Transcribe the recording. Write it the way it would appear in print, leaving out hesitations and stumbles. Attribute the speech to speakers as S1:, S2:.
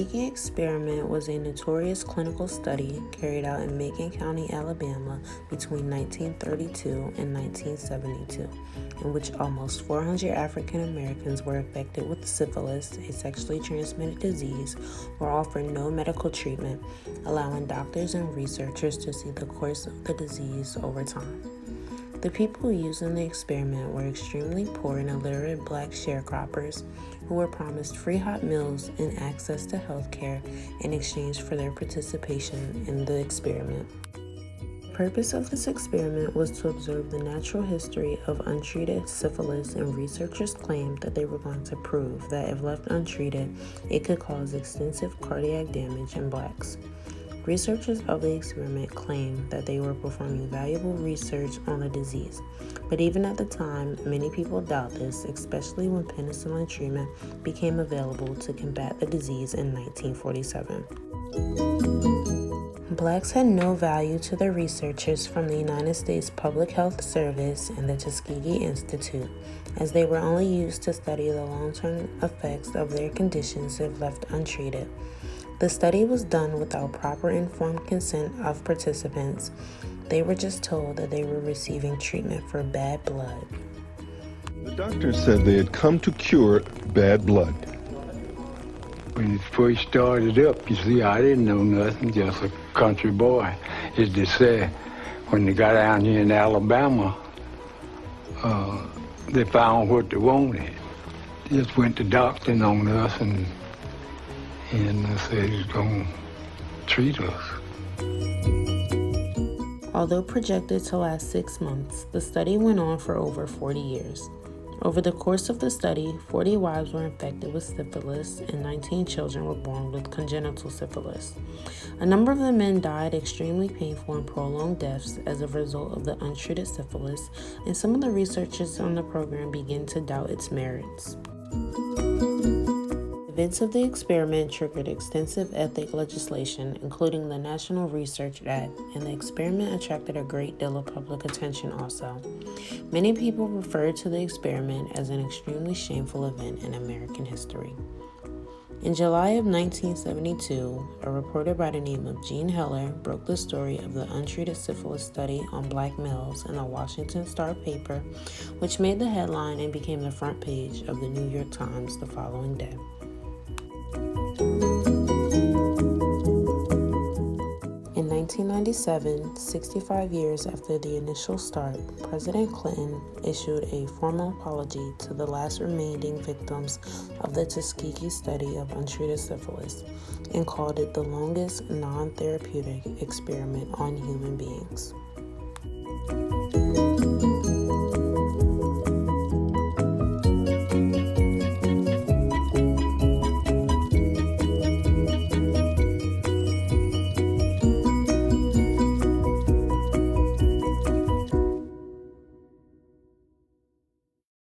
S1: Tuskegee experiment was a notorious clinical study carried out in Macon County, Alabama between 1932 and 1972, in which almost 400 African Americans were infected with syphilis, a sexually transmitted disease, were offered no medical treatment, allowing doctors and researchers to see the course of the disease over time. The people used in the experiment were extremely poor and illiterate black sharecroppers who were promised free hot meals and access to health care in exchange for their participation in the experiment. The purpose of this experiment was to observe the natural history of untreated syphilis, and researchers claimed that they were going to prove that if left untreated, it could cause extensive cardiac damage in blacks. Researchers of the experiment claimed that they were performing valuable research on the disease, but even at the time, many people doubt this, especially when penicillin treatment became available to combat the disease in 1947. Blacks had no value to the researchers from the United States Public Health Service and the Tuskegee Institute, as they were only used to study the long-term effects of their conditions if left untreated. The study was done without proper informed consent of participants. They were just told that they were receiving treatment for bad blood.
S2: The doctors said they had come to cure bad blood.
S3: When it first started up, you see, I didn't know nothing, just a country boy. As they said, when they got down here in Alabama, they found what they wanted. They just went to doctoring on us and they said he's going to treat us.
S1: Although projected to last 6 months, the study went on for over 40 years. Over the course of the study, 40 wives were infected with syphilis and 19 children were born with congenital syphilis. A number of the men died extremely painful and prolonged deaths as a result of the untreated syphilis, and some of the researchers on the program began to doubt its merits. Events of the experiment triggered extensive ethics legislation, including the National Research Act, and the experiment attracted a great deal of public attention also. Many people referred to the experiment as an extremely shameful event in American history. In July of 1972, a reporter by the name of Gene Heller broke the story of the untreated syphilis study on black males in the Washington Star paper, which made the headline and became the front page of the New York Times the following day. In 1997, 65 years after the initial start, President Clinton issued a formal apology to the last remaining victims of the Tuskegee study of untreated syphilis and called it the longest non-therapeutic experiment on human beings.